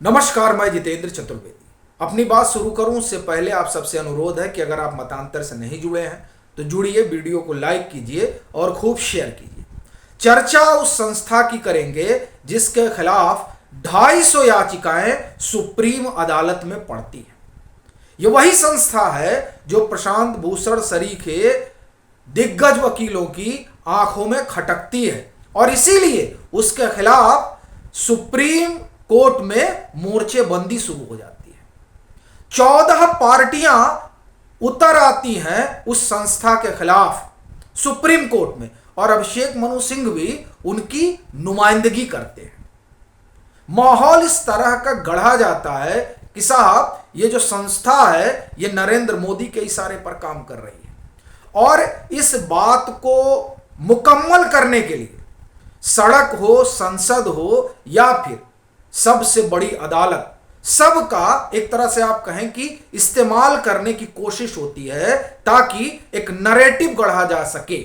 नमस्कार, मैं जितेंद्र चतुर्वेदी। अपनी बात शुरू करूं उससे पहले आप सबसे अनुरोध है कि अगर आप मतांतर से नहीं जुड़े हैं तो जुड़िए, वीडियो को लाइक कीजिए और खूब शेयर कीजिए। चर्चा उस संस्था की करेंगे जिसके खिलाफ 250 याचिकाएं सुप्रीम अदालत में पड़ती हैं। ये वही संस्था है जो प्रशांत भूषण सरीखे दिग्गज वकीलों की आंखों में खटकती है और इसीलिए उसके खिलाफ सुप्रीम कोर्ट में मोर्चेबंदी शुरू हो जाती है। 14 पार्टियां उतर आती हैं उस संस्था के खिलाफ सुप्रीम कोर्ट में और अभिषेक मनु सिंह भी उनकी नुमाइंदगी करते हैं। माहौल इस तरह का गढ़ा जाता है कि साहब ये जो संस्था है ये नरेंद्र मोदी के इशारे पर काम कर रही है और इस बात को मुकम्मल करने के लिए सड़क हो, संसद हो या फिर सबसे बड़ी अदालत, सबका एक तरह से आप कहें कि इस्तेमाल करने की कोशिश होती है ताकि एक नैरेटिव गढ़ा जा सके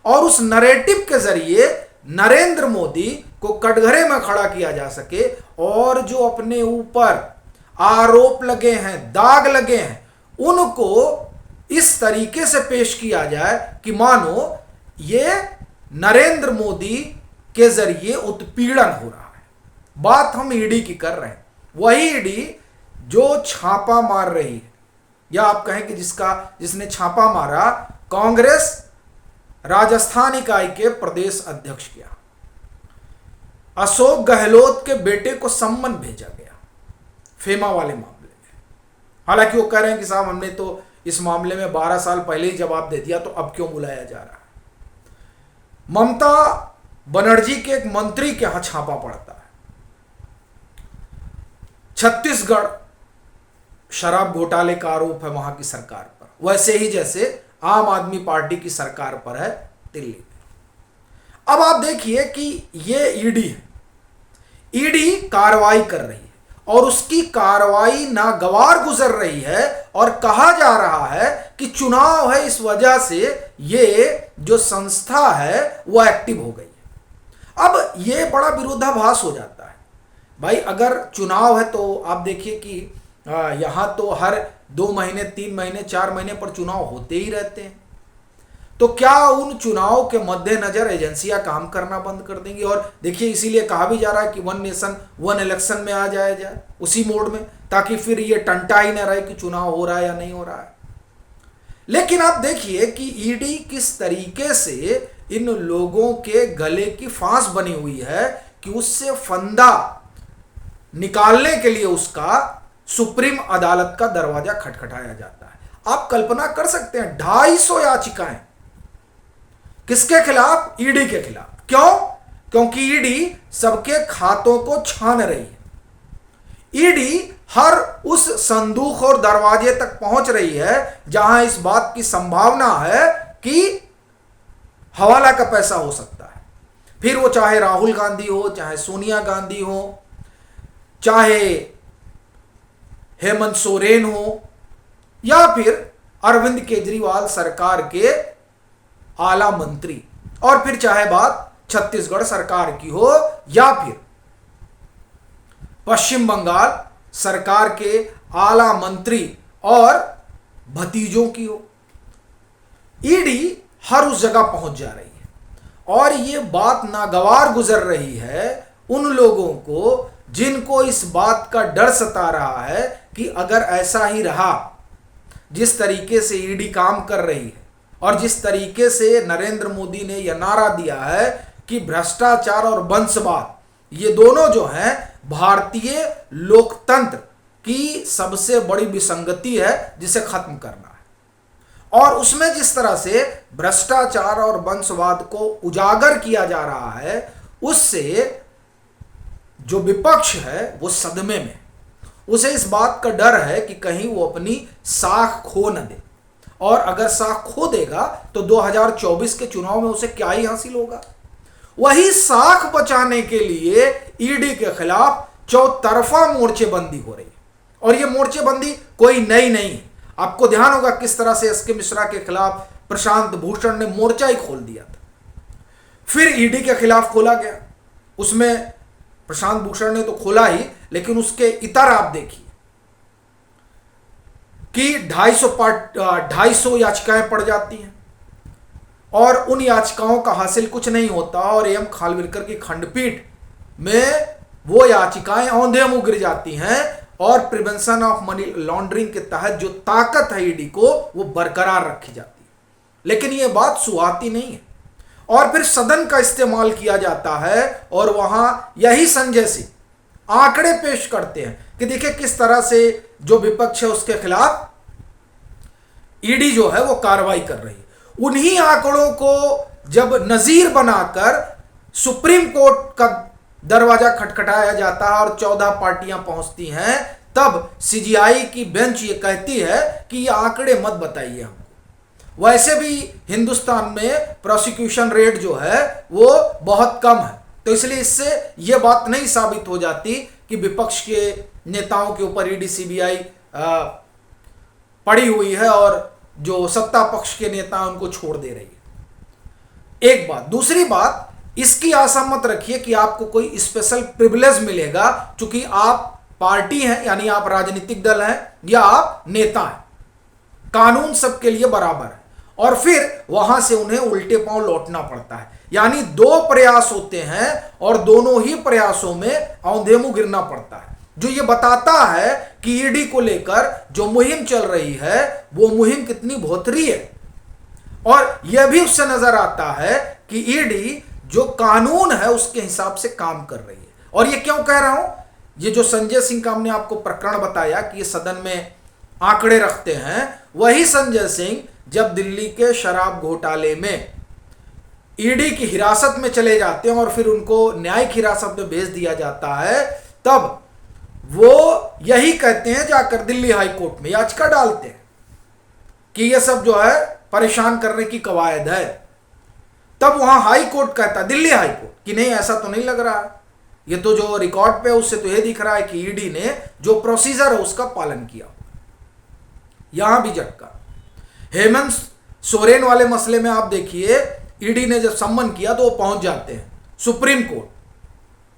और उस नैरेटिव के जरिए नरेंद्र मोदी को कटघरे में खड़ा किया जा सके और जो अपने ऊपर आरोप लगे हैं, दाग लगे हैं, उनको इस तरीके से पेश किया जाए कि मानो ये नरेंद्र मोदी के जरिए उत्पीड़न हो रहा है। बात हम ईडी की कर रहे हैं, वही ईडी जो छापा मार रही है या आप कहें कि जिसने छापा मारा कांग्रेस राजस्थान इकाई के प्रदेश अध्यक्ष किया। अशोक गहलोत के बेटे को सम्मन भेजा गया फेमा वाले मामले में। हालांकि वो कह रहे हैं कि साहब हमने तो इस मामले में 12 साल पहले ही जवाब दे दिया, तो अब क्यों बुलाया जा रहा है। ममता बनर्जी के एक मंत्री के यहां छापा पड़ता है। छत्तीसगढ़ शराब घोटाले का आरोप है वहां की सरकार पर, वैसे ही जैसे आम आदमी पार्टी की सरकार पर है दिल्ली में। अब आप देखिए कि ये ईडी है, ईडी कार्रवाई कर रही है और उसकी कार्रवाई नागवार गुजर रही है और कहा जा रहा है कि चुनाव है, इस वजह से ये जो संस्था है वो एक्टिव हो गई है। अब ये बड़ा विरोधाभास हो जाता है। भाई अगर चुनाव है तो आप देखिए कि यहां तो हर 2 महीने, 3 महीने, 4 महीने पर चुनाव होते ही रहते हैं, तो क्या उन चुनाव के मद्देनजर एजेंसियां काम करना बंद कर देंगी। और देखिए इसीलिए कहा भी जा रहा है कि 1 नेशन 1 इलेक्शन में आ जाया जाए उसी मोड में, ताकि फिर ये टंटा ही न रहे कि चुनाव हो रहा है या नहीं हो रहा है। लेकिन आप देखिए कि ईडी किस तरीके से इन लोगों के गले की फांस बनी हुई है कि उससे फंदा निकालने के लिए उसका सुप्रीम अदालत का दरवाजा खटखटाया जाता है। आप कल्पना कर सकते हैं 250 याचिकाएं किसके खिलाफ? ईडी के खिलाफ। क्यों? क्योंकि ईडी सबके खातों को छान रही है। ईडी हर उस संदूक और दरवाजे तक पहुंच रही है जहां इस बात की संभावना है कि हवाला का पैसा हो सकता है। फिर वो चाहे राहुल गांधी हो, चाहे सोनिया गांधी हो, चाहे हेमंत सोरेन हो या फिर अरविंद केजरीवाल सरकार के आला मंत्री, और फिर चाहे बात छत्तीसगढ़ सरकार की हो या फिर पश्चिम बंगाल सरकार के आला मंत्री और भतीजों की हो। ईडी हर उस जगह पहुंच जा रही है और ये बात नागवार गुजर रही है उन लोगों को जिनको इस बात का डर सता रहा है कि अगर ऐसा ही रहा, जिस तरीके से ईडी काम कर रही है और जिस तरीके से नरेंद्र मोदी ने यह नारा दिया है कि भ्रष्टाचार और वंशवाद ये दोनों जो हैं भारतीय लोकतंत्र की सबसे बड़ी विसंगति है जिसे खत्म करना है, और उसमें जिस तरह से भ्रष्टाचार और वंशवाद को उजागर किया जा रहा है, उससे जो विपक्ष है वो सदमे में, उसे इस बात का डर है कि कहीं वो अपनी साख खो न दे, और अगर साख खो देगा तो 2024 के चुनाव में उसे क्या ही हासिल होगा। वही साख बचाने के लिए ईडी के खिलाफ चौतरफा मोर्चेबंदी हो रही है और ये मोर्चेबंदी कोई नई नहीं है। आपको ध्यान होगा किस तरह से एसके मिश्रा के खिलाफ प्रशांत भूषण ने मोर्चा ही खोल दिया था, फिर ईडी के खिलाफ खोला गया। उसमें प्रशांत भूषण ने तो खोला ही, लेकिन उसके इतर आप देखिए कि 250 याचिकाएं पड़ जाती हैं और उन याचिकाओं का हासिल कुछ नहीं होता और एम खानविलकर की खंडपीठ में वो याचिकाएं औंधे मुंह गिर जाती हैं और प्रिवेंशन ऑफ मनी लॉन्ड्रिंग के तहत जो ताकत है ईडी को वो बरकरार रखी जाती है। लेकिन ये बात सुहाती नहीं है और फिर सदन का इस्तेमाल किया जाता है और वहां यही संजय सिंह आंकड़े पेश करते हैं कि देखिए किस तरह से जो विपक्ष है उसके खिलाफ ईडी जो है वो कार्रवाई कर रही है। उन्हीं आंकड़ों को जब नजीर बनाकर सुप्रीम कोर्ट का दरवाजा खटखटाया जाता है और 14 पार्टियां पहुंचती हैं, तब सीजीआई की बेंच ये कहती है कि ये आंकड़े मत बताइए हमको। वैसे भी हिंदुस्तान में प्रोसिक्यूशन रेट जो है वो बहुत कम है, तो इसलिए इससे ये बात नहीं साबित हो जाती कि विपक्ष के नेताओं के ऊपर ईडी सीबीआई पड़ी हुई है और जो सत्ता पक्ष के नेता हैं उनको छोड़ दे रही है। एक बात। दूसरी बात, इसकी आशा मत रखिए कि आपको कोई स्पेशल प्रिविलेज मिलेगा क्योंकि आप पार्टी हैं, यानी आप राजनीतिक दल हैं या आप नेता हैं। कानून सबके लिए बराबर है और फिर वहां से उन्हें उल्टे पांव लौटना पड़ता है। यानी दो प्रयास होते हैं और दोनों ही प्रयासों में औंधे मुंह गिरना पड़ता है, जो ये बताता है कि ईडी को लेकर जो मुहिम चल रही है वो मुहिम कितनी भोतरी है। और यह भी उससे नजर आता है कि ईडी जो कानून है उसके हिसाब से काम कर रही है। और ये क्यों कह रहा हूं, ये जो संजय सिंह का हमने आपको प्रकरण बताया कि ये सदन में आंकड़े रखते हैं, वही संजय सिंह जब दिल्ली के शराब घोटाले में ईडी की हिरासत में चले जाते हैं और फिर उनको न्यायिक हिरासत में भेज दिया जाता है, तब वो यही कहते हैं, जाकर दिल्ली हाई कोर्ट में याचिका डालते हैं कि ये सब जो है परेशान करने की कवायद है। तब वहां हाई कोर्ट कहता, दिल्ली हाई कोर्ट, कि नहीं ऐसा तो नहीं लग रहा है, ये तो जो रिकॉर्ड पे उससे तो ये दिख रहा है कि ईडी ने जो प्रोसीजर है उसका पालन किया। यहां भी झटका। हेमंत सोरेन वाले मसले में आप देखिए, ईडी ने जब सम्मन किया तो वो पहुंच जाते हैं सुप्रीम कोर्ट,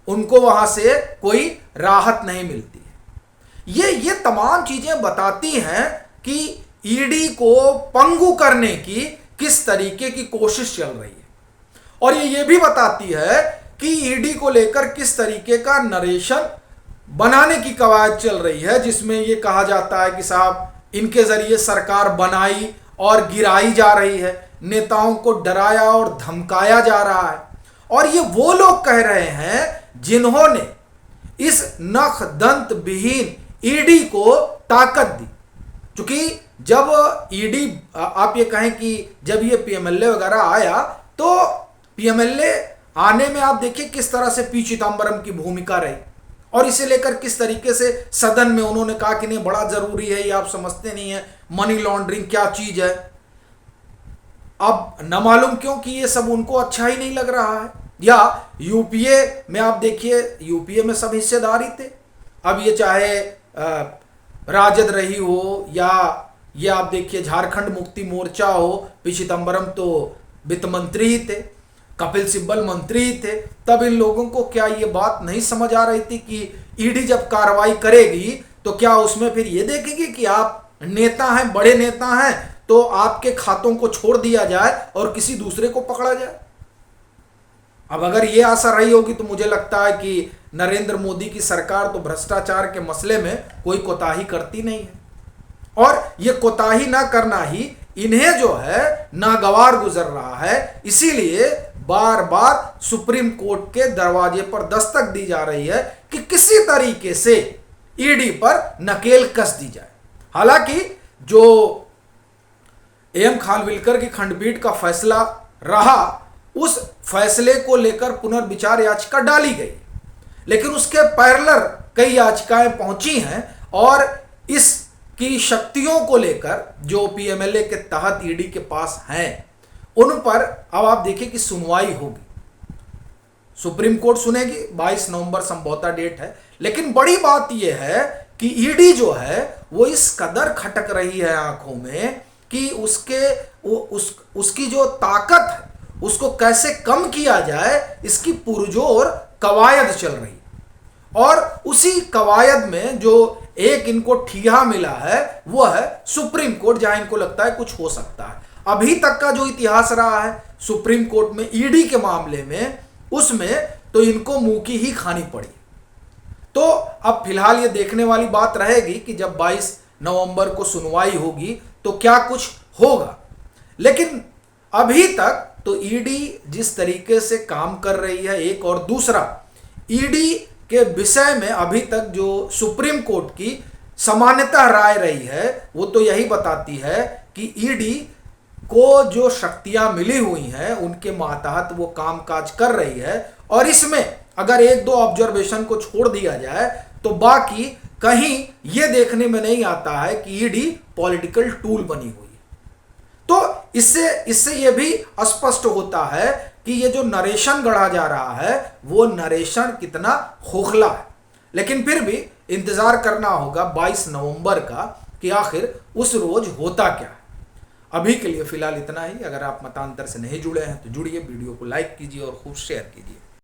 उनको वहां से कोई राहत नहीं मिलती है। ये तमाम चीजें बताती हैं कि ईडी को पंगु करने की किस तरीके की कोशिश चल रही है। और ये भी बताती है कि ईडी को लेकर किस तरीके का नरेशन बनाने की कवायद चल रही है, जिसमें यह कहा जाता है कि साहब इनके जरिए सरकार बनाई और गिराई जा रही है, नेताओं को डराया और धमकाया जा रहा है। और ये वो लोग कह रहे हैं जिन्होंने इस नख दंत विहीन ईडी को ताकत दी। क्योंकि जब ईडी, आप ये कहें कि जब ये पीएमएलए वगैरह आया, तो पीएमएलए आने में आप देखिए किस तरह से पी चिदंबरम की भूमिका रही और इसे लेकर किस तरीके से सदन में उन्होंने कहा कि नहीं बड़ा जरूरी है, ये आप समझते नहीं है मनी लॉन्ड्रिंग क्या चीज है। अब न मालूम क्यों कि ये सब उनको अच्छा ही नहीं लग रहा है। या यूपीए में आप देखिए, यूपीए में सब हिस्सेदारी थे। अब ये चाहे राजद रही हो या ये आप देखिए झारखंड मुक्ति मोर्चा हो, पी चिदंबरम तो वित्त मंत्री ही थे, कपिल सिब्बल मंत्री ही थे। तब इन लोगों को क्या ये बात नहीं समझ आ रही थी कि ईडी जब कार्रवाई करेगी तो क्या उसमें फिर ये देखेगी कि आप नेता हैं, बड़े नेता हैं, तो आपके खातों को छोड़ दिया जाए और किसी दूसरे को पकड़ा जाए। अब अगर ये आशा रही होगी तो मुझे लगता है कि नरेंद्र मोदी की सरकार तो भ्रष्टाचार के मसले में कोई कोताही करती नहीं है। और ये कोताही ना करना ही इन्हें जो है नागवार गुजर रहा है, इसीलिए बार बार सुप्रीम कोर्ट के दरवाजे पर दस्तक दी जा रही है कि किसी तरीके से ईडी पर नकेल कस दी जाए। हालांकि जो एम खानविलकर की खंडपीठ का फैसला रहा, उस फैसले को लेकर पुनर्विचार याचिका डाली गई, लेकिन उसके पैरेलल कई याचिकाएं पहुंची हैं और इसकी शक्तियों को लेकर जो पीएमएलए के तहत ईडी के पास हैं, उन पर अब आप देखिए कि सुनवाई होगी। सुप्रीम कोर्ट सुनेगी, 22 नवंबर संभवतः डेट है। लेकिन बड़ी बात यह है कि ईडी जो है वो इस कदर खटक रही है आंखों में कि उसकी जो ताकत है उसको कैसे कम किया जाए, इसकी पुरजोर कवायद चल रही है। और उसी कवायद में जो एक इनको ठिया मिला है वो है सुप्रीम कोर्ट, जहां इनको लगता है कुछ हो सकता है। अभी तक का जो इतिहास रहा है सुप्रीम कोर्ट में ईडी के मामले में, उसमें तो इनको मुंह की ही खानी पड़ी। तो अब फिलहाल ये देखने वाली बात रहेगी कि जब 22 नवंबर को सुनवाई होगी तो क्या कुछ होगा। लेकिन अभी तक तो ईडी जिस तरीके से काम कर रही है, एक और दूसरा ईडी के विषय में अभी तक जो सुप्रीम कोर्ट की सामान्यतः राय रही है वो तो यही बताती है कि ईडी को जो शक्तियां मिली हुई हैं उनके मातहत वो कामकाज कर रही है, और इसमें अगर एक दो ऑब्जर्वेशन को छोड़ दिया जाए तो बाकी कहीं ये देखने में नहीं आता है कि ईडी पॉलिटिकल टूल बनी हुई। तो इससे ये भी स्पष्ट होता है कि ये जो नरेशन गढ़ा जा रहा है वो नरेशन कितना खोखला है। लेकिन फिर भी इंतजार करना होगा 22 नवंबर का कि आखिर उस रोज होता क्या है। अभी के लिए फिलहाल इतना ही। अगर आप मतांतर से नहीं जुड़े हैं तो जुड़िए, वीडियो को लाइक कीजिए और खूब शेयर कीजिए।